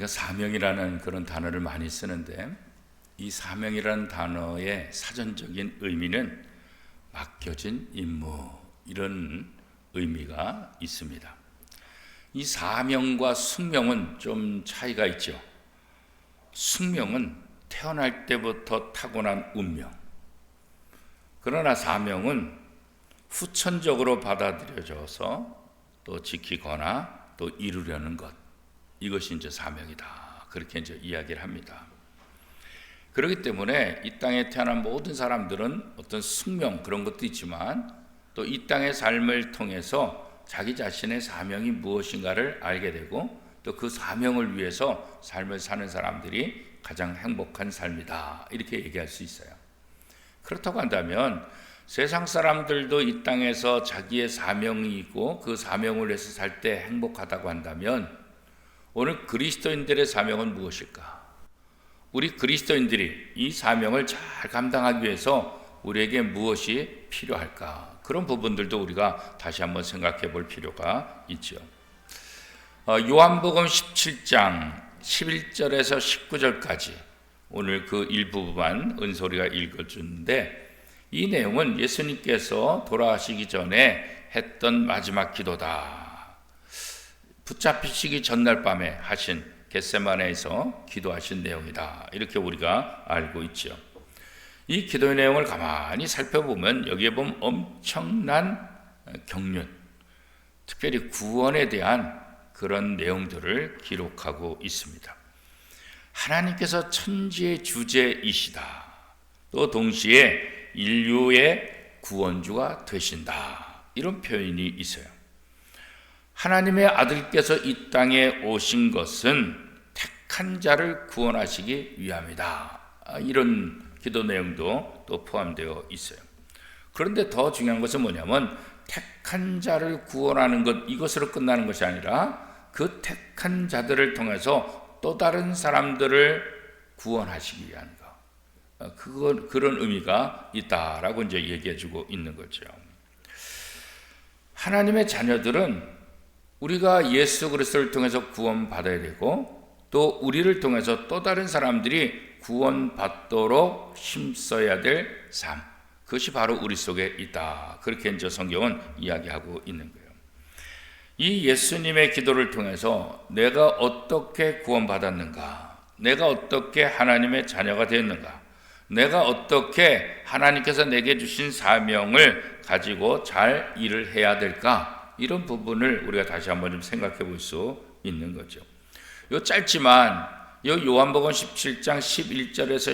우리가 사명이라는 그런 단어를 많이 쓰는데 이 사명이라는 단어의 사전적인 의미는 맡겨진 임무, 이런 의미가 있습니다. 이 사명과 숙명은 좀 차이가 있죠. 숙명은 태어날 때부터 타고난 운명, 그러나 사명은 후천적으로 받아들여져서 또 지키거나 또 이루려는 것, 이것이 이제 사명이다, 그렇게 이제 이야기를 합니다. 그렇기 때문에 이 땅에 태어난 모든 사람들은 어떤 숙명, 그런 것도 있지만 또 이 땅의 삶을 통해서 자기 자신의 사명이 무엇인가를 알게 되고 또 그 사명을 위해서 삶을 사는 사람들이 가장 행복한 삶이다, 이렇게 얘기할 수 있어요. 그렇다고 한다면 세상 사람들도 이 땅에서 자기의 사명이 있고 그 사명을 위해서 살 때 행복하다고 한다면 오늘 그리스도인들의 사명은 무엇일까? 우리 그리스도인들이 이 사명을 잘 감당하기 위해서 우리에게 무엇이 필요할까? 그런 부분들도 우리가 다시 한번 생각해 볼 필요가 있죠. 요한복음 17장 11절에서 19절까지 오늘 그 일부분만 은솔이가 읽어주는데, 이 내용은 예수님께서 돌아가시기 전에 했던 마지막 기도다. 붙잡히시기 전날 밤에 하신 겟세마네에서 기도하신 내용이다, 이렇게 우리가 알고 있죠. 이 기도의 내용을 가만히 살펴보면 여기에 보면 엄청난 경륜, 특별히 구원에 대한 그런 내용들을 기록하고 있습니다. 하나님께서 천지의 주제이시다, 또 동시에 인류의 구원주가 되신다, 이런 표현이 있어요. 하나님의 아들께서 이 땅에 오신 것은 택한 자를 구원하시기 위함이다, 이런 기도 내용도 또 포함되어 있어요. 그런데 더 중요한 것은 뭐냐면 택한 자를 구원하는 것, 이것으로 끝나는 것이 아니라 그 택한 자들을 통해서 또 다른 사람들을 구원하시기 위한 것, 그런 의미가 있다라고 이제 얘기해주고 있는 거죠. 하나님의 자녀들은 우리가 예수 그리스도를 통해서 구원받아야 되고 또 우리를 통해서 또 다른 사람들이 구원받도록 힘써야 될 삶, 그것이 바로 우리 속에 있다, 그렇게 이제 성경은 이야기하고 있는 거예요. 이 예수님의 기도를 통해서 내가 어떻게 구원받았는가, 내가 어떻게 하나님의 자녀가 되었는가, 내가 어떻게 하나님께서 내게 주신 사명을 가지고 잘 일을 해야 될까, 이런 부분을 우리가 다시 한번 좀 생각해 볼 수 있는 거죠. 요 짧지만 요 요한복음 17장 11절에서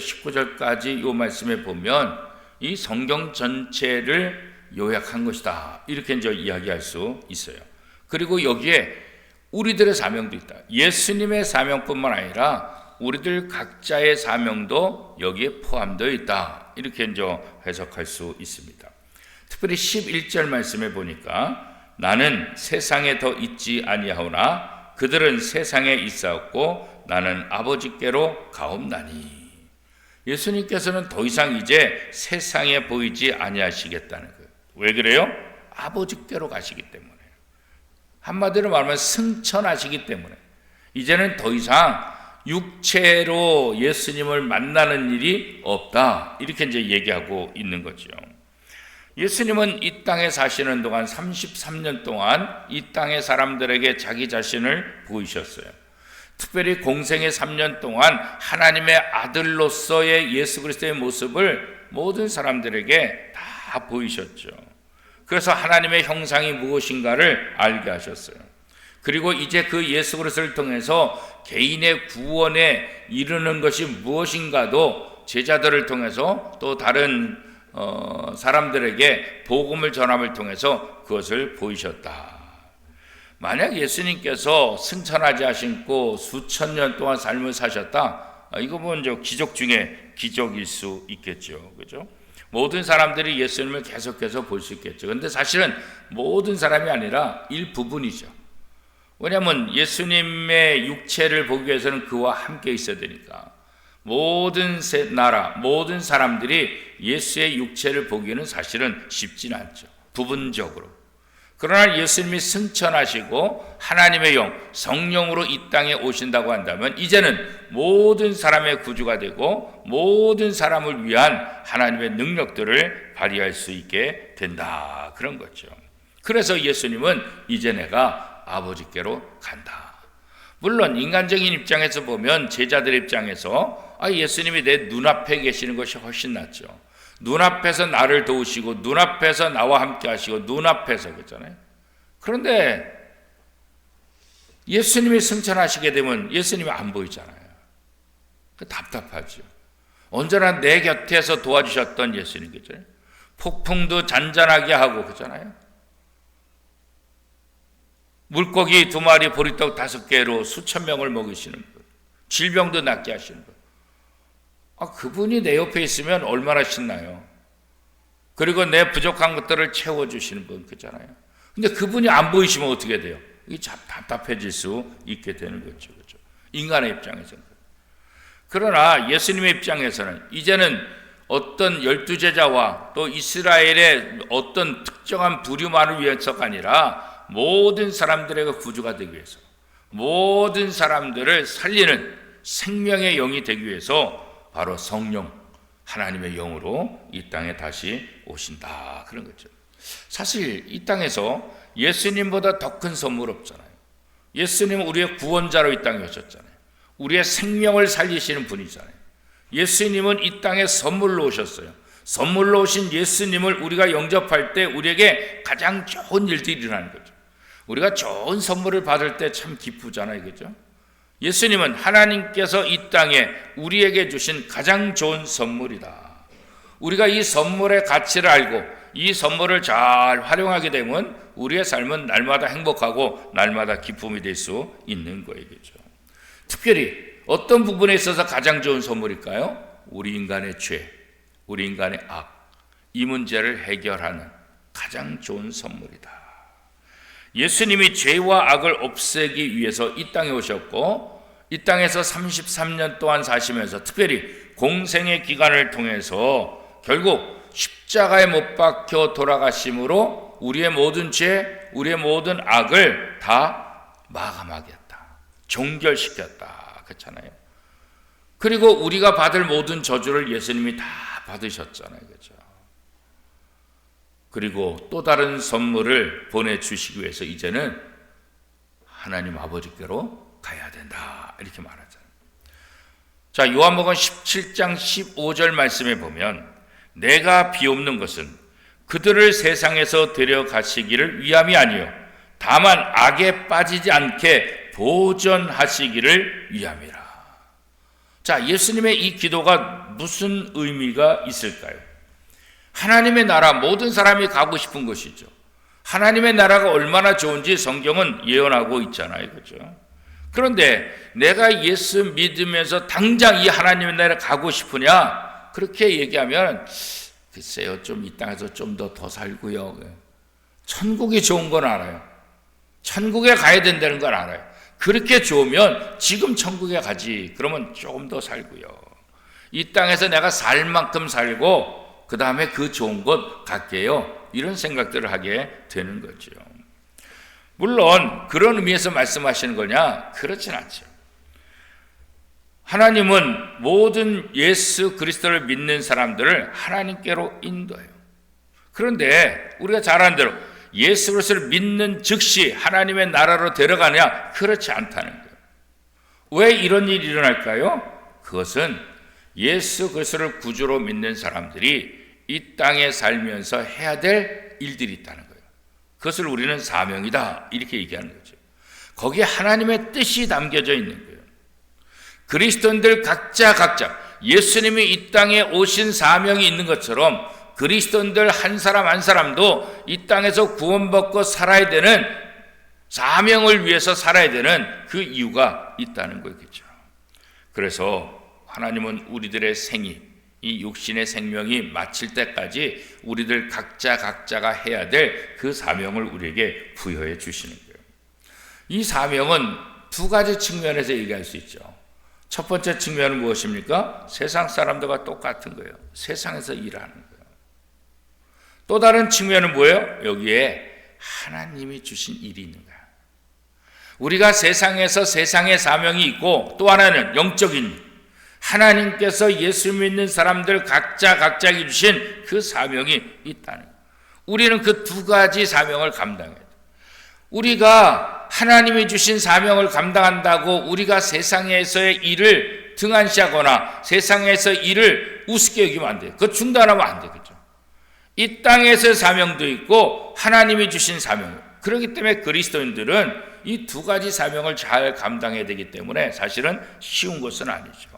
19절까지 요 말씀에 보면 이 성경 전체를 요약한 것이다, 이렇게 이제 이야기할 수 있어요. 그리고 여기에 우리들의 사명도 있다. 예수님의 사명뿐만 아니라 우리들 각자의 사명도 여기에 포함되어 있다, 이렇게 이제 해석할 수 있습니다. 특별히 11절 말씀에 보니까 나는 세상에 더 있지 아니하오나 그들은 세상에 있사옵고 나는 아버지께로 가옵나니. 예수님께서는 더 이상 이제 세상에 보이지 아니하시겠다는 거예요. 왜 그래요? 아버지께로 가시기 때문에. 한마디로 말하면 승천하시기 때문에 이제는 더 이상 육체로 예수님을 만나는 일이 없다, 이렇게 이제 얘기하고 있는 거죠. 예수님은 이 땅에 사시는 동안 33년 동안 이 땅의 사람들에게 자기 자신을 보이셨어요. 특별히 공생의 3년 동안 하나님의 아들로서의 예수 그리스도의 모습을 모든 사람들에게 다 보이셨죠. 그래서 하나님의 형상이 무엇인가를 알게 하셨어요. 그리고 이제 그 예수 그리스도를 통해서 개인의 구원에 이르는 것이 무엇인가도 제자들을 통해서 또 다른 사람들에게 복음을 전함을 통해서 그것을 보이셨다. 만약 예수님께서 승천하지 않고 수천 년 동안 삶을 사셨다, 이거 보면 저 기적 중에 기적일 수 있겠죠, 그죠? 모든 사람들이 예수님을 계속해서 볼 수 있겠죠. 그런데 사실은 모든 사람이 아니라 일부분이죠. 왜냐하면 예수님의 육체를 보기 위해서는 그와 함께 있어야 되니까 모든 나라, 모든 사람들이 예수의 육체를 보기에는 사실은 쉽지는 않죠. 부분적으로. 그러나 예수님이 승천하시고 하나님의 영, 성령으로 이 땅에 오신다고 한다면 이제는 모든 사람의 구주가 되고 모든 사람을 위한 하나님의 능력들을 발휘할 수 있게 된다. 그런 거죠. 그래서 예수님은 이제 내가 아버지께로 간다. 물론 인간적인 입장에서 보면 제자들 입장에서 예수님이 내 눈앞에 계시는 것이 훨씬 낫죠. 눈앞에서 나를 도우시고 눈앞에서 나와 함께 하시고 눈앞에서 그렇잖아요. 그런데 예수님이 승천하시게 되면 예수님이 안 보이잖아요. 답답하죠. 언제나 내 곁에서 도와주셨던 예수님 그죠? 폭풍도 잔잔하게 하고 그렇잖아요. 물고기 2마리 보리떡 5개로 수천 명을 먹이시는 분, 질병도 낫게 하시는 분. 그분이 내 옆에 있으면 얼마나 신나요. 그리고 내 부족한 것들을 채워주시는 분 그잖아요. 근데 그분이 안 보이시면 어떻게 돼요? 이게 답답해질 수 있게 되는 거죠. 그렇죠? 인간의 입장에서는. 그러나 예수님의 입장에서는 이제는 어떤 12제자와 또 이스라엘의 어떤 특정한 부류만을 위해서가 아니라 모든 사람들에게 구주가 되기 위해서 모든 사람들을 살리는 생명의 영이 되기 위해서 바로 성령 하나님의 영으로 이 땅에 다시 오신다 그런 거죠. 사실 이 땅에서 예수님보다 더 큰 선물 없잖아요. 예수님은 우리의 구원자로 이 땅에 오셨잖아요. 우리의 생명을 살리시는 분이잖아요. 예수님은 이 땅에 선물로 오셨어요. 선물로 오신 예수님을 우리가 영접할 때 우리에게 가장 좋은 일들이 일어나는 거죠. 우리가 좋은 선물을 받을 때 참 기쁘잖아요. 그죠? 예수님은 하나님께서 이 땅에 우리에게 주신 가장 좋은 선물이다. 우리가 이 선물의 가치를 알고 이 선물을 잘 활용하게 되면 우리의 삶은 날마다 행복하고 날마다 기쁨이 될 수 있는 거예요. 그죠? 특별히 어떤 부분에 있어서 가장 좋은 선물일까요? 우리 인간의 죄, 우리 인간의 악, 이 문제를 해결하는 가장 좋은 선물이다. 예수님이 죄와 악을 없애기 위해서 이 땅에 오셨고 이 땅에서 33년 동안 사시면서 특별히 공생의 기간을 통해서 결국 십자가에 못 박혀 돌아가심으로 우리의 모든 죄, 우리의 모든 악을 다 마감하겠다. 종결시켰다. 그렇잖아요. 그리고 우리가 받을 모든 저주를 예수님이 다 받으셨잖아요. 그렇죠? 그리고 또 다른 선물을 보내주시기 위해서 이제는 하나님 아버지께로 가야 된다 이렇게 말하잖아요. 자, 요한복음 17장 15절 말씀에 보면 내가 비옵는 것은 그들을 세상에서 데려가시기를 위함이 아니요 다만 악에 빠지지 않게 보전하시기를 위함이라. 자, 예수님의 이 기도가 무슨 의미가 있을까요? 하나님의 나라, 모든 사람이 가고 싶은 것이죠. 하나님의 나라가 얼마나 좋은지 성경은 예언하고 있잖아요. 그렇죠? 그런데 내가 예수 믿으면서 당장 이 하나님의 나라에 가고 싶으냐? 그렇게 얘기하면 글쎄요, 좀 이 땅에서 좀 더 살고요. 천국이 좋은 건 알아요. 천국에 가야 된다는 건 알아요. 그렇게 좋으면 지금 천국에 가지. 그러면 조금 더 살고요. 이 땅에서 내가 살 만큼 살고 그 다음에 그 좋은 곳 갈게요. 이런 생각들을 하게 되는 거죠. 물론 그런 의미에서 말씀하시는 거냐? 그렇진 않죠. 하나님은 모든 예수 그리스도를 믿는 사람들을 하나님께로 인도해요. 그런데 우리가 잘 아는 대로 예수 그리스도를 믿는 즉시 하나님의 나라로 데려가냐? 그렇지 않다는 거예요. 왜 이런 일이 일어날까요? 그것은 예수 그리스도를 구주로 믿는 사람들이 이 땅에 살면서 해야 될 일들이 있다는 거예요. 그것을 우리는 사명이다 이렇게 얘기하는 거죠. 거기에 하나님의 뜻이 담겨져 있는 거예요. 그리스도인들 각자 예수님이 이 땅에 오신 사명이 있는 것처럼 그리스도인들 한 사람 한 사람도 이 땅에서 구원받고 살아야 되는 사명을 위해서 살아야 되는 그 이유가 있다는 거겠죠. 그래서 하나님은 우리들의 생이 이 육신의 생명이 마칠 때까지 우리들 각자가 해야 될 그 사명을 우리에게 부여해 주시는 거예요. 이 사명은 두 가지 측면에서 얘기할 수 있죠. 첫 번째 측면은 무엇입니까? 세상 사람들과 똑같은 거예요. 세상에서 일하는 거예요. 또 다른 측면은 뭐예요? 여기에 하나님이 주신 일이 있는 거야. 우리가 세상에서 세상의 사명이 있고, 또 하나는 영적인 일. 하나님께서 예수 믿는 사람들 각자에게 주신 그 사명이 있다는 거예요. 우리는 그 두 가지 사명을 감당해야 돼요. 우리가 하나님이 주신 사명을 감당한다고 우리가 세상에서의 일을 등한시하거나 세상에서 일을 우습게 여기면 안 돼요. 그거 중단하면 안 되겠죠. 이 땅에서의 사명도 있고 하나님이 주신 사명. 그렇기 때문에 그리스도인들은 이 두 가지 사명을 잘 감당해야 되기 때문에 사실은 쉬운 것은 아니죠.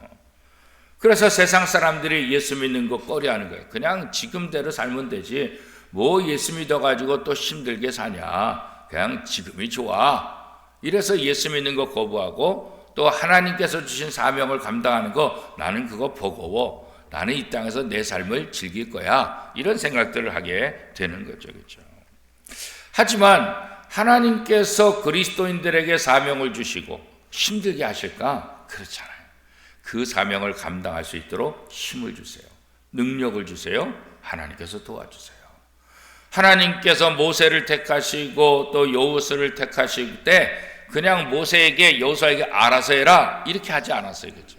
그래서 세상 사람들이 예수 믿는 거 꺼려하는 거예요. 그냥 지금대로 살면 되지 뭐 예수 믿어가지고 또 힘들게 사냐. 그냥 지금이 좋아. 이래서 예수 믿는 거 거부하고 또 하나님께서 주신 사명을 감당하는 거 나는 그거 버거워. 나는 이 땅에서 내 삶을 즐길 거야. 이런 생각들을 하게 되는 거죠. 그렇죠? 하지만 하나님께서 그리스도인들에게 사명을 주시고 힘들게 하실까? 그렇잖아요. 그 사명을 감당할 수 있도록 힘을 주세요. 능력을 주세요. 하나님께서 도와주세요. 하나님께서 모세를 택하시고 또 여호수아를 택하실 때 그냥 모세에게 여호수아에게 알아서 해라 이렇게 하지 않았어요. 그렇죠?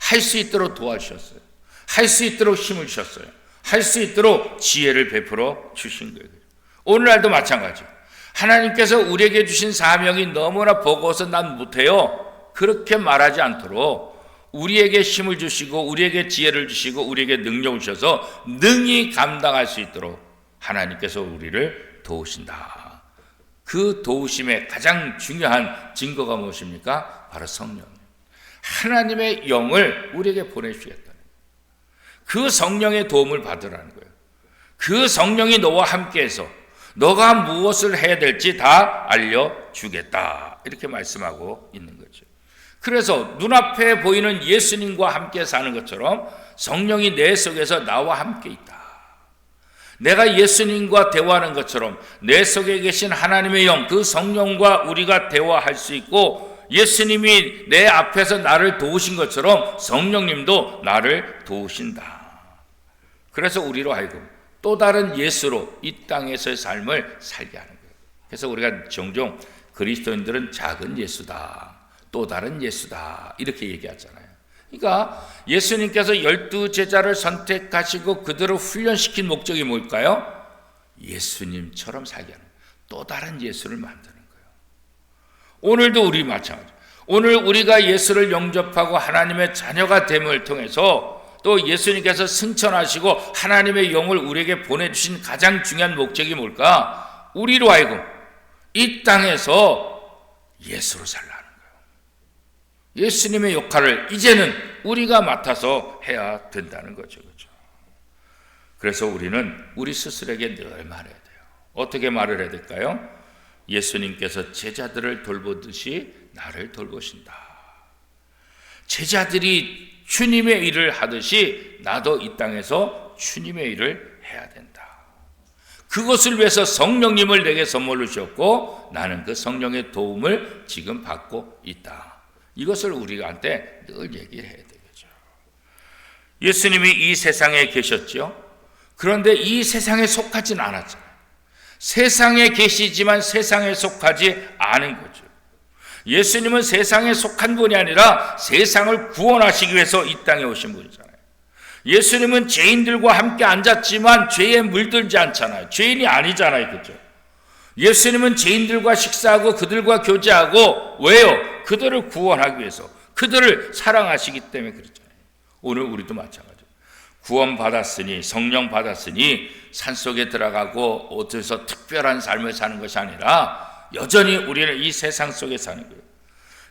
할 수 있도록 도와주셨어요. 할 수 있도록 힘을 주셨어요. 할 수 있도록 지혜를 베풀어 주신 거예요. 오늘날도 마찬가지예요. 하나님께서 우리에게 주신 사명이 너무나 버거워서 난 못해요. 그렇게 말하지 않도록 우리에게 힘을 주시고 우리에게 지혜를 주시고 우리에게 능력을 주셔서 능히 감당할 수 있도록 하나님께서 우리를 도우신다. 그 도우심의 가장 중요한 증거가 무엇입니까? 바로 성령. 하나님의 영을 우리에게 보내주시겠다는 거예요. 그 성령의 도움을 받으라는 거예요. 그 성령이 너와 함께해서 너가 무엇을 해야 될지 다 알려주겠다. 이렇게 말씀하고 있는 거죠. 그래서 눈앞에 보이는 예수님과 함께 사는 것처럼 성령이 내 속에서 나와 함께 있다. 내가 예수님과 대화하는 것처럼 내 속에 계신 하나님의 영, 그 성령과 우리가 대화할 수 있고 예수님이 내 앞에서 나를 도우신 것처럼 성령님도 나를 도우신다. 그래서 우리로 하여금 또 다른 예수로 이 땅에서의 삶을 살게 하는 거예요. 그래서 우리가 종종 그리스도인들은 작은 예수다. 또 다른 예수다. 이렇게 얘기하잖아요. 그러니까 예수님께서 12 제자를 선택하시고 그들을 훈련시킨 목적이 뭘까요? 예수님처럼 살게 하는 거예요. 또 다른 예수를 만드는 거예요. 오늘도 우리 마찬가지. 오늘 우리가 예수를 영접하고 하나님의 자녀가 됨을 통해서 또 예수님께서 승천하시고 하나님의 영을 우리에게 보내주신 가장 중요한 목적이 뭘까? 우리로 하여금 이 땅에서 예수로 살라는 거예요. 예수님의 역할을 이제는 우리가 맡아서 해야 된다는 거죠. 그렇죠? 그래서 우리는 우리 스스로에게 늘 말해야 돼요. 어떻게 말을 해야 될까요? 예수님께서 제자들을 돌보듯이 나를 돌보신다. 제자들이 주님의 일을 하듯이 나도 이 땅에서 주님의 일을 해야 된다. 그것을 위해서 성령님을 내게 선물로 주셨고 나는 그 성령의 도움을 지금 받고 있다. 이것을 우리한테 늘 얘기를 해야 되겠죠. 예수님이 이 세상에 계셨죠. 그런데 이 세상에 속하진 않았잖아요. 세상에 계시지만 세상에 속하지 않은 거죠. 예수님은 세상에 속한 분이 아니라 세상을 구원하시기 위해서 이 땅에 오신 분이잖아요. 예수님은 죄인들과 함께 앉았지만 죄에 물들지 않잖아요. 죄인이 아니잖아요. 그렇죠? 예수님은 죄인들과 식사하고 그들과 교제하고 왜요? 그들을 구원하기 위해서 그들을 사랑하시기 때문에 그렇잖아요. 오늘 우리도 마찬가지예요. 구원 받았으니 성령 받았으니 산속에 들어가고 어디서 특별한 삶을 사는 것이 아니라 여전히 우리는 이 세상 속에 사는 거예요.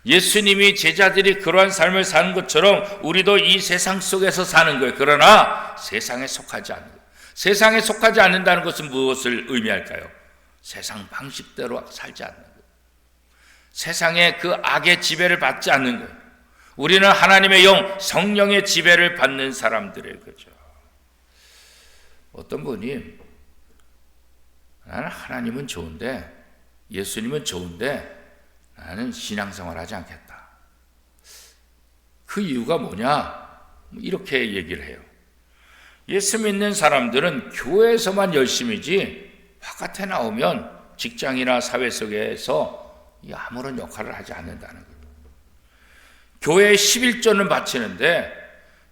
예수님이 제자들이 그러한 삶을 사는 것처럼 우리도 이 세상 속에서 사는 거예요. 그러나 세상에 속하지 않는 거예요. 세상에 속하지 않는다는 것은 무엇을 의미할까요? 세상 방식대로 살지 않는 거예요. 세상의 그 악의 지배를 받지 않는 거예요. 우리는 하나님의 영, 성령의 지배를 받는 사람들의 거죠. 어떤 분이 나는 하나님은 좋은데 예수님은 좋은데 나는 신앙생활 하지 않겠다. 그 이유가 뭐냐? 이렇게 얘기를 해요. 예수 믿는 사람들은 교회에서만 열심이지 바깥에 나오면 직장이나 사회 속에서 아무런 역할을 하지 않는다는 거예요. 교회에 11조는 바치는데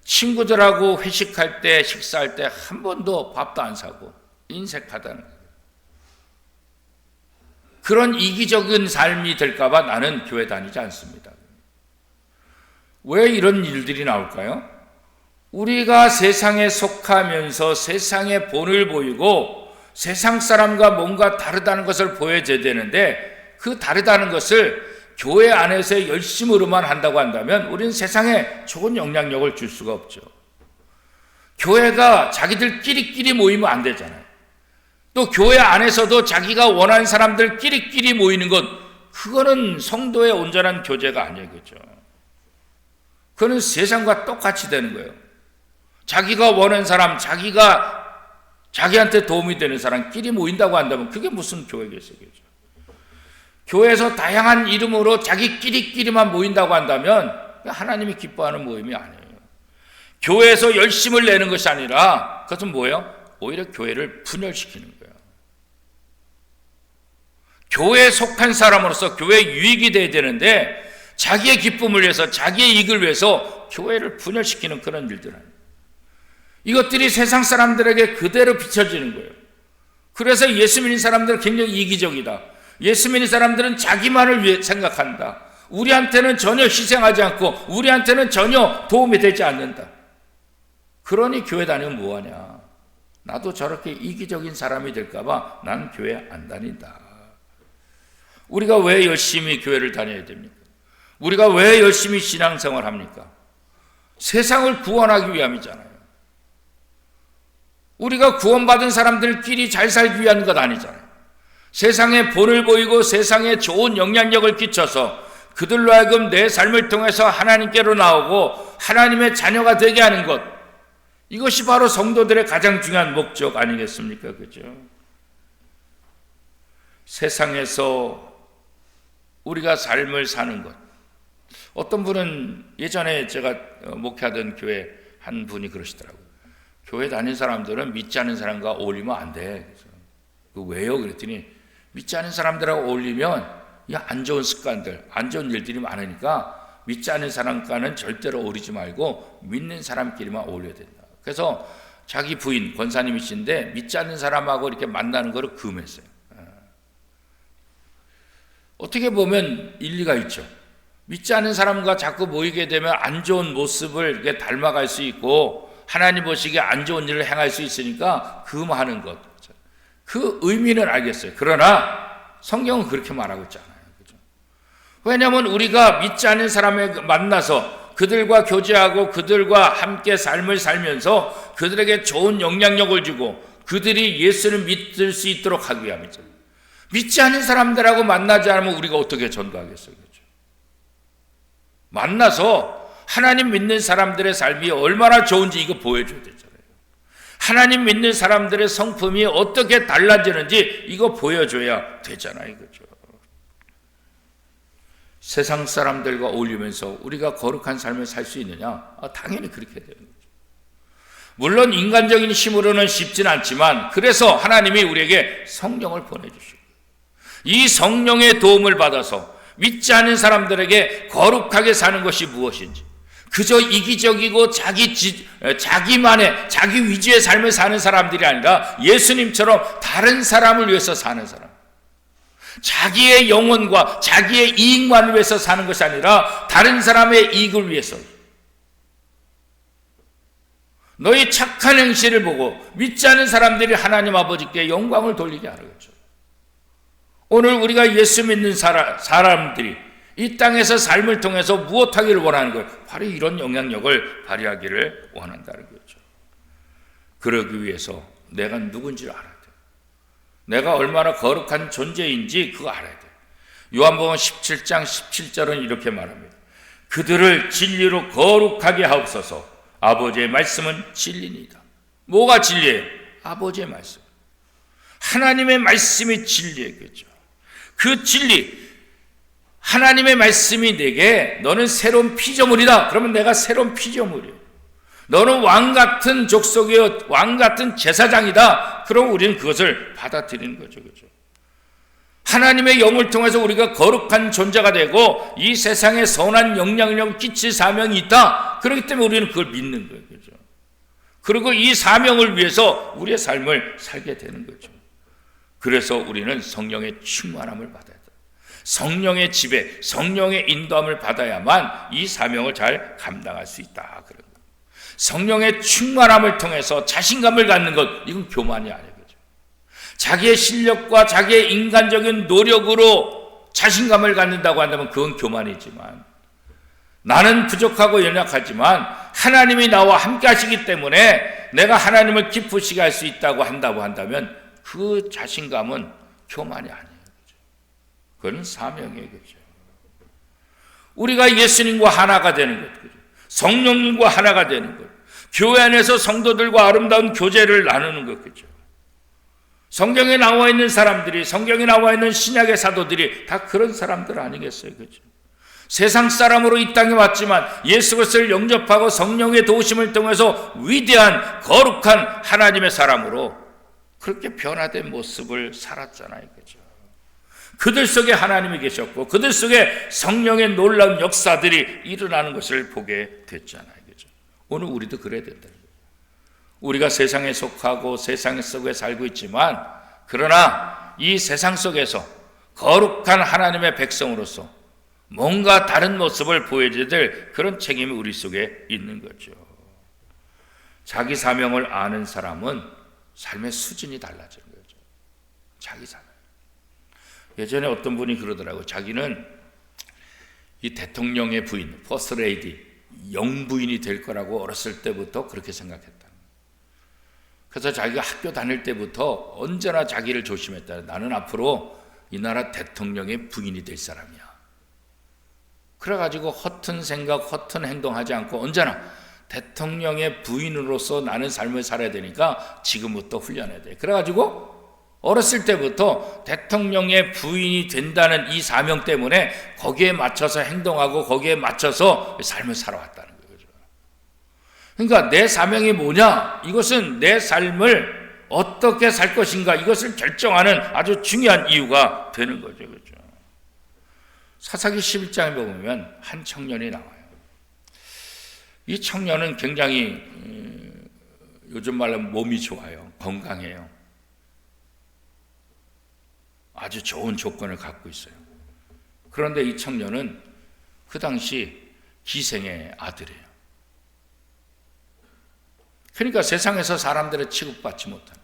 친구들하고 회식할 때, 식사할 때 한 번도 밥도 안 사고 인색하다는 거예요. 그런 이기적인 삶이 될까봐 나는 교회 다니지 않습니다. 왜 이런 일들이 나올까요? 우리가 세상에 속하면서 세상의 본을 보이고 세상 사람과 뭔가 다르다는 것을 보여줘야 되는데, 그 다르다는 것을 교회 안에서의 열심으로만 한다고 한다면 우리는 세상에 좋은 영향력을 줄 수가 없죠. 교회가 자기들끼리 모이면 안 되잖아요. 또 교회 안에서도 자기가 원하는 사람들끼리 모이는 것, 그거는 성도의 온전한 교제가 아니에요. 그죠? 그거는 세상과 똑같이 되는 거예요. 자기가 원하는 사람, 자기한테 도움이 되는 사람끼리 모인다고 한다면 그게 무슨 교회겠어요. 그죠? 교회에서 다양한 이름으로 자기끼리만 모인다고 한다면 하나님이 기뻐하는 모임이 아니에요. 교회에서 열심을 내는 것이 아니라 그것은 뭐예요? 오히려 교회를 분열시키는 거예요. 교회에 속한 사람으로서 교회에 유익이 돼야 되는데 자기의 기쁨을 위해서, 자기의 이익을 위해서 교회를 분열시키는 그런 일들 아니에요. 이것들이 세상 사람들에게 그대로 비춰지는 거예요. 그래서 예수 믿는 사람들은 굉장히 이기적이다. 예수 믿는 사람들은 자기만을 위해 생각한다. 우리한테는 전혀 희생하지 않고 우리한테는 전혀 도움이 되지 않는다. 그러니 교회 다니면 뭐하냐. 나도 저렇게 이기적인 사람이 될까봐 난 교회 안 다닌다. 우리가 왜 열심히 교회를 다녀야 됩니까? 우리가 왜 열심히 신앙생활 합니까? 세상을 구원하기 위함이잖아요. 우리가 구원받은 사람들끼리 잘 살기 위한 것 아니잖아요. 세상에 본을 보이고 세상에 좋은 영향력을 끼쳐서 그들로 하여금 내 삶을 통해서 하나님께로 나오고 하나님의 자녀가 되게 하는 것, 이것이 바로 성도들의 가장 중요한 목적 아니겠습니까? 그죠? 세상에서 우리가 삶을 사는 것. 어떤 분은 예전에 제가 목회하던 교회 한 분이 그러시더라고요. 교회 다니는 사람들은 믿지 않는 사람과 어울리면 안 돼. 그래서 왜요? 그랬더니 믿지 않는 사람들하고 어울리면 안 좋은 습관들, 안 좋은 일들이 많으니까 믿지 않는 사람과는 절대로 어울리지 말고 믿는 사람끼리만 어울려야 된다. 그래서 자기 부인 권사님이신데 믿지 않는 사람하고 이렇게 만나는 거를 금했어요. 어떻게 보면 일리가 있죠. 믿지 않는 사람과 자꾸 모이게 되면 안 좋은 모습을 이렇게 닮아갈 수 있고 하나님 보시기에 안 좋은 일을 행할 수 있으니까 금하는 것. 그 의미는 알겠어요. 그러나 성경은 그렇게 말하고 있지 않아요. 그죠? 왜냐하면 우리가 믿지 않는 사람을 만나서 그들과 교제하고 그들과 함께 삶을 살면서 그들에게 좋은 영향력을 주고 그들이 예수를 믿을 수 있도록 하기 위함이죠. 믿지 않는 사람들하고 만나지 않으면 우리가 어떻게 전도하겠어요? 그죠? 만나서 하나님 믿는 사람들의 삶이 얼마나 좋은지 이거 보여줘야 되잖아요. 하나님 믿는 사람들의 성품이 어떻게 달라지는지 이거 보여줘야 되잖아요. 그죠? 세상 사람들과 어울리면서 우리가 거룩한 삶을 살 수 있느냐? 당연히 그렇게 되는 거죠. 물론 인간적인 힘으로는 쉽지는 않지만 그래서 하나님이 우리에게 성령을 보내주시고 이 성령의 도움을 받아서 믿지 않는 사람들에게 거룩하게 사는 것이 무엇인지, 그저 이기적이고 자기만의 자기 위주의 삶을 사는 사람들이 아니라 예수님처럼 다른 사람을 위해서 사는 사람, 자기의 영혼과 자기의 이익만을 위해서 사는 것이 아니라 다른 사람의 이익을 위해서, 너희 착한 행실을 보고 믿지 않는 사람들이 하나님 아버지께 영광을 돌리게 하는 거죠. 오늘 우리가 예수 믿는 사람들이 이 땅에서 삶을 통해서 무엇하기를 원하는 거예요? 바로 이런 영향력을 발휘하기를 원한다는 거죠. 그러기 위해서 내가 누군지를 알아야 돼요. 내가 얼마나 거룩한 존재인지 그거 알아야 돼요. 요한복음 17장 17절은 이렇게 말합니다. 그들을 진리로 거룩하게 하옵소서. 아버지의 말씀은 진리니이다. 뭐가 진리예요? 아버지의 말씀. 하나님의 말씀이 진리겠죠. 그 진리, 하나님의 말씀이 내게 너는 새로운 피조물이다. 그러면 내가 새로운 피조물이에요. 너는 왕같은 족속이요 왕같은 제사장이다. 그럼 우리는 그것을 받아들이는 거죠. 그죠? 하나님의 영을 통해서 우리가 거룩한 존재가 되고 이 세상에 선한 영향력을 끼칠 사명이 있다. 그렇기 때문에 우리는 그걸 믿는 거예요. 그죠? 그리고 이 사명을 위해서 우리의 삶을 살게 되는 거죠. 그래서 우리는 성령의 충만함을 받아야 돼요. 성령의 지배, 성령의 인도함을 받아야만 이 사명을 잘 감당할 수 있다. 성령의 충만함을 통해서 자신감을 갖는 것, 이건 교만이 아니에요. 그죠? 자기의 실력과 자기의 인간적인 노력으로 자신감을 갖는다고 한다면 그건 교만이지만, 나는 부족하고 연약하지만 하나님이 나와 함께 하시기 때문에 내가 하나님을 기쁘시게 할 수 있다고 한다면 그 자신감은 교만이 아니에요. 그죠? 그건 사명이에요. 그죠? 우리가 예수님과 하나가 되는 것, 그죠? 성령님과 하나가 되는 것, 교회 안에서 성도들과 아름다운 교제를 나누는 것, 그죠? 성경에 나와 있는 사람들이, 성경에 나와 있는 신약의 사도들이 다 그런 사람들 아니겠어요? 그죠? 세상 사람으로 이 땅에 왔지만 예수 그리스도를 영접하고 성령의 도우심을 통해서 위대한 거룩한 하나님의 사람으로 그렇게 변화된 모습을 살았잖아요. 그죠? 그들 속에 하나님이 계셨고 그들 속에 성령의 놀라운 역사들이 일어나는 것을 보게 됐잖아요. 그죠? 오늘 우리도 그래야 된다. 우리가 세상에 속하고 세상 속에 살고 있지만, 그러나 이 세상 속에서 거룩한 하나님의 백성으로서 뭔가 다른 모습을 보여줘야 될 그런 책임이 우리 속에 있는 거죠. 자기 사명을 아는 사람은 삶의 수준이 달라지는 거죠. 자기 사명. 예전에 어떤 분이 그러더라고요. 자기는 이 대통령의 부인, 퍼스트 레이디, 영부인이 될 거라고 어렸을 때부터 그렇게 생각했다. 그래서 자기가 학교 다닐 때부터 언제나 자기를 조심했다. 나는 앞으로 이 나라 대통령의 부인이 될 사람이야. 그래가지고 허튼 생각, 허튼 행동하지 않고 언제나 대통령의 부인으로서 나는 삶을 살아야 되니까 지금부터 훈련해야 돼. 그래가지고 어렸을 때부터 대통령의 부인이 된다는 이 사명 때문에 거기에 맞춰서 행동하고 거기에 맞춰서 삶을 살아왔다는 거죠. 그러니까 내 사명이 뭐냐? 이것은 내 삶을 어떻게 살 것인가? 이것을 결정하는 아주 중요한 이유가 되는 거죠. 그렇죠? 사사기 11장에 보면 한 청년이 나와요. 이 청년은 굉장히 요즘 말로 몸이 좋아요. 건강해요. 아주 좋은 조건을 갖고 있어요. 그런데 이 청년은 그 당시 기생의 아들이에요. 그러니까 세상에서 사람들을 취급받지 못하는,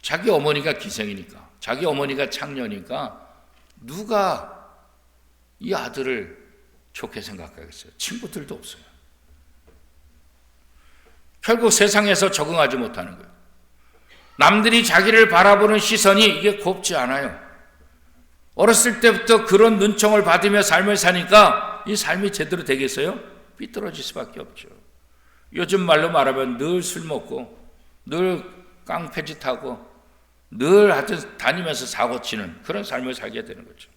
자기 어머니가 기생이니까, 자기 어머니가 창녀니까 누가 이 아들을 좋게 생각하겠어요? 친구들도 없어요. 결국 세상에서 적응하지 못하는 거예요. 남들이 자기를 바라보는 시선이 이게 곱지 않아요. 어렸을 때부터 그런 눈총을 받으며 삶을 사니까 이 삶이 제대로 되겠어요? 삐뚤어질 수밖에 없죠. 요즘 말로 말하면 늘 술 먹고 늘 깡패짓하고 늘 하여튼 다니면서 사고 치는 그런 삶을 살게 되는 거죠.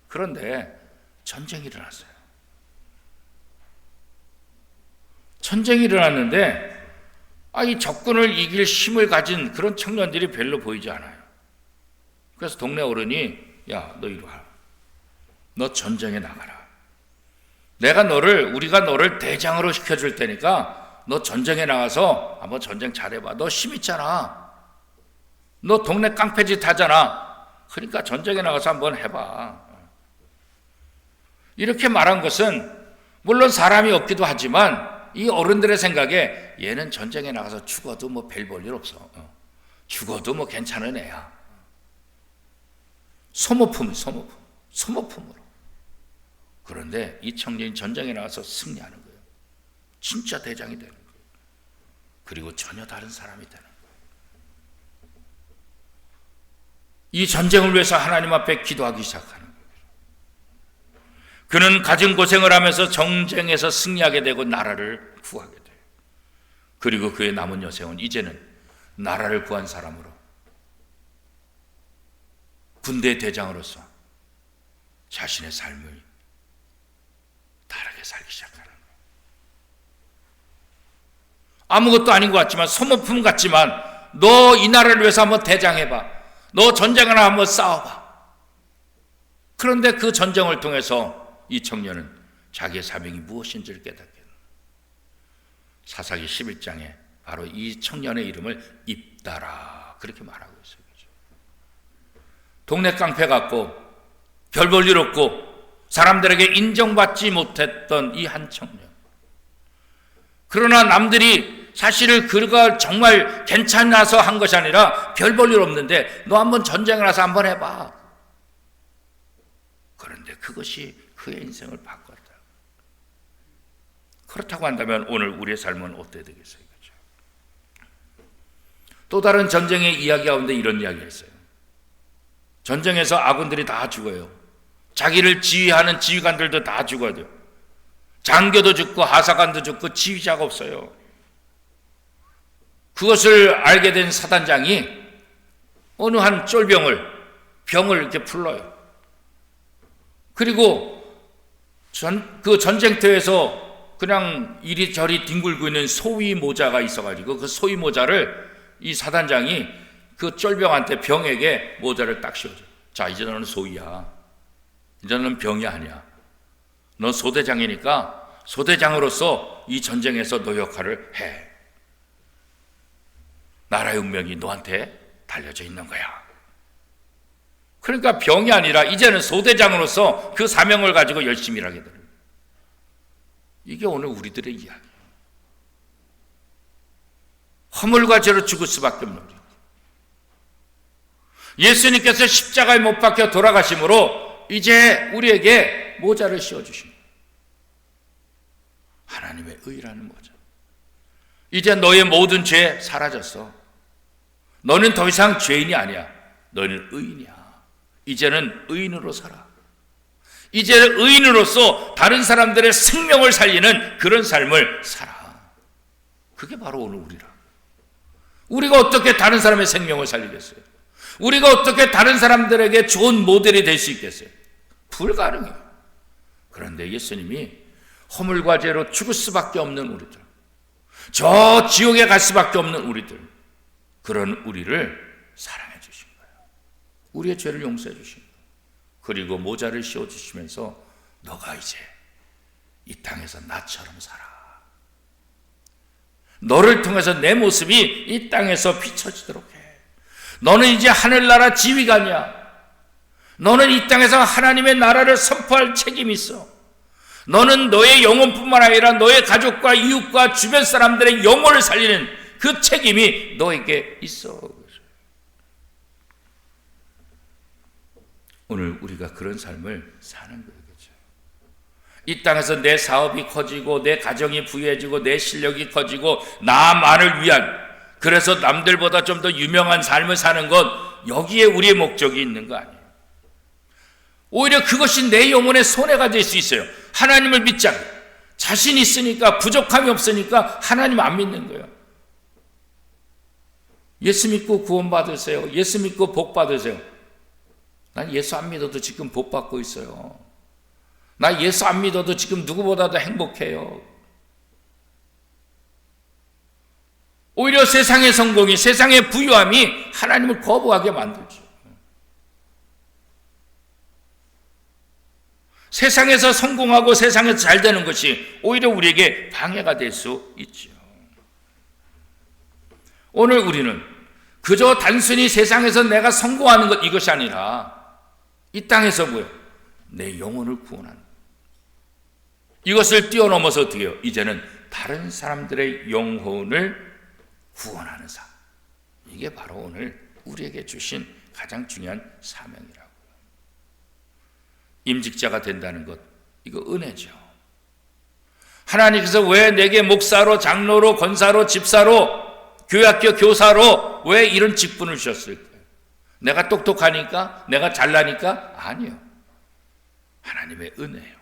그런데 전쟁이 일어났어요. 전쟁이 일어났는데 이 적군을 이길 힘을 가진 그런 청년들이 별로 보이지 않아요. 그래서 동네 어른이, 야, 너 이리 와. 너 전쟁에 나가라. 우리가 너를 대장으로 시켜줄 테니까 너 전쟁에 나가서 한번 전쟁 잘해봐. 너 힘 있잖아. 너 동네 깡패짓 하잖아. 그러니까 전쟁에 나가서 한번 해봐. 이렇게 말한 것은 물론 사람이 없기도 하지만 이 어른들의 생각에 얘는 전쟁에 나가서 죽어도 뭐 별 볼 일 없어. 죽어도 뭐 괜찮은 애야. 소모품으로. 그런데 이 청년이 전쟁에 나가서 승리하는 거예요. 진짜 대장이 되는 거예요. 그리고 전혀 다른 사람이 되는 거예요. 이 전쟁을 위해서 하나님 앞에 기도하기 시작하는 거예요. 그는 가진 고생을 하면서 정쟁에서 승리하게 되고 나라를 구하게 돼요. 그리고 그의 남은 여생은 이제는 나라를 구한 사람으로 군대 대장으로서 자신의 삶을 다르게 살기 시작하는 거예요. 아무것도 아닌 것 같지만, 소모품 같지만 너 이 나라를 위해서 한번 대장해봐. 너 전쟁을 한번 싸워봐. 그런데 그 전쟁을 통해서 이 청년은 자기의 사명이 무엇인지를 깨닫게 됩니다. 사사기 11장에 바로 이 청년의 이름을 입다라 그렇게 말하고 있어요. 동네 깡패 같고 별 볼 일 없고 사람들에게 인정받지 못했던 이 한 청년. 그러나 남들이 사실을 그가 정말 괜찮아서 한 것이 아니라 별 볼 일 없는데 너 한번 전쟁을 해서 한번 해봐. 그런데 그것이 그의 인생을 바꿨다. 그렇다고 한다면 오늘 우리의 삶은 어떻게 되겠어요? 그렇죠? 또 다른 전쟁의 이야기 가운데 이런 이야기가 있어요. 전쟁에서 아군들이 다 죽어요. 자기를 지휘하는 지휘관들도 다 죽어야 돼요. 장교도 죽고 하사관도 죽고 지휘자가 없어요. 그것을 알게 된 사단장이 어느 한 병을 이렇게 불러요. 그리고 그 전쟁터에서 그냥 이리저리 뒹굴고 있는 소위 모자가 있어가지고 그 소위 모자를 이 사단장이 그 쫄병한테 병에게 모자를 딱 씌워줘. 자, 이제 너는 소위야. 이제 너는 병이 아니야. 넌 소대장이니까 소대장으로서 이 전쟁에서 너 역할을 해. 나라의 운명이 너한테 달려져 있는 거야. 그러니까 병이 아니라 이제는 소대장으로서 그 사명을 가지고 열심히 일하게 되는. 이게 오늘 우리들의 이야기예요. 허물과 죄로 죽을 수밖에 없는 우리. 예수님께서 십자가에 못 박혀 돌아가심으로 이제 우리에게 모자를 씌워주십니다. 하나님의 의라는 모자. 이제 너의 모든 죄 사라졌어. 너는 더 이상 죄인이 아니야. 너는 의인이야. 이제는 의인으로 살아. 이제 의인으로서 다른 사람들의 생명을 살리는 그런 삶을 살아. 그게 바로 오늘 우리라. 우리가 어떻게 다른 사람의 생명을 살리겠어요? 우리가 어떻게 다른 사람들에게 좋은 모델이 될 수 있겠어요? 불가능해요. 그런데 예수님이 허물과 죄로 죽을 수밖에 없는 우리들, 저 지옥에 갈 수밖에 없는 우리들, 그런 우리를 사랑해 주신 거예요. 우리의 죄를 용서해 주신 거예요. 그리고 모자를 씌워주시면서 너가 이제 이 땅에서 나처럼 살아. 너를 통해서 내 모습이 이 땅에서 비춰지도록 해. 너는 이제 하늘나라 지휘관이야. 너는 이 땅에서 하나님의 나라를 선포할 책임이 있어. 너는 너의 영혼뿐만 아니라 너의 가족과 이웃과 주변 사람들의 영혼을 살리는 그 책임이 너에게 있어. 오늘 우리가 그런 삶을 사는 거예요. 그렇죠? 이 땅에서 내 사업이 커지고 내 가정이 부유해지고 내 실력이 커지고 나만을 위한, 그래서 남들보다 좀 더 유명한 삶을 사는 것, 여기에 우리의 목적이 있는 거 아니에요. 오히려 그것이 내 영혼의 손해가 될 수 있어요. 하나님을 믿자. 자신 있으니까, 부족함이 없으니까 하나님 안 믿는 거예요. 예수 믿고 구원 받으세요. 예수 믿고 복 받으세요. 난 예수 안 믿어도 지금 복 받고 있어요. 나 예수 안 믿어도 지금 누구보다도 행복해요. 오히려 세상의 성공이, 세상의 부유함이 하나님을 거부하게 만들죠. 세상에서 성공하고 세상에서 잘 되는 것이 오히려 우리에게 방해가 될 수 있죠. 오늘 우리는 그저 단순히 세상에서 내가 성공하는 것, 이것이 아니라 이 땅에서 뭐예요? 내 영혼을 구원하는 것. 이것을 뛰어넘어서 어떻게 해요? 이제는 다른 사람들의 영혼을 구원하는 삶. 이게 바로 오늘 우리에게 주신 가장 중요한 사명이라고요. 임직자가 된다는 것, 이거 은혜죠. 하나님께서 왜 내게 목사로, 장로로, 권사로, 집사로, 교회학교 교사로 왜 이런 직분을 주셨을까요? 내가 똑똑하니까? 내가 잘나니까? 아니요. 하나님의 은혜예요.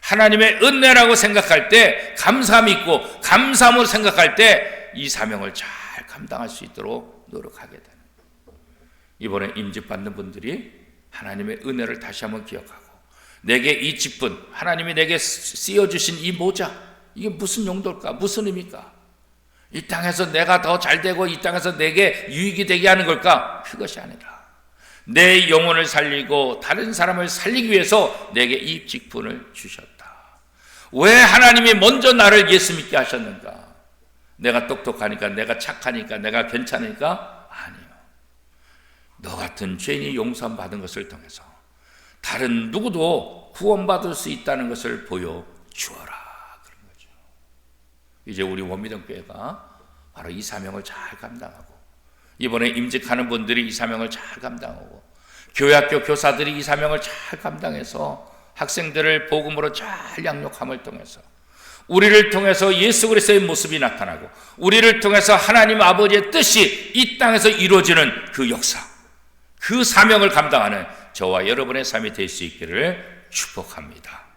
하나님의 은혜라고 생각할 때, 감사함이 있고 감사함으로 생각할 때 이 사명을 잘 감당할 수 있도록 노력하게 되는 거예요. 이번에 임직받는 분들이 하나님의 은혜를 다시 한번 기억하고, 내게 이 직분, 하나님이 내게 씌워주신 이 모자, 이게 무슨 용도일까? 무슨 의미일까? 이 땅에서 내가 더 잘되고 이 땅에서 내게 유익이 되게 하는 걸까? 그것이 아니라 내 영혼을 살리고 다른 사람을 살리기 위해서 내게 이 직분을 주셨다. 왜 하나님이 먼저 나를 예수 믿게 하셨는가? 내가 똑똑하니까, 내가 착하니까, 내가 괜찮으니까? 아니요. 너 같은 죄인이 용서받은 것을 통해서 다른 누구도 구원받을 수 있다는 것을 보여주어라. 그런 거죠. 이제 우리 원미동교회가 바로 이 사명을 잘 감당하고, 이번에 임직하는 분들이 이 사명을 잘 감당하고, 교회학교 교사들이 이 사명을 잘 감당해서 학생들을 복음으로 잘 양육함을 통해서 우리를 통해서 예수 그리스도의 모습이 나타나고 우리를 통해서 하나님 아버지의 뜻이 이 땅에서 이루어지는 그 역사, 그 사명을 감당하는 저와 여러분의 삶이 될 수 있기를 축복합니다.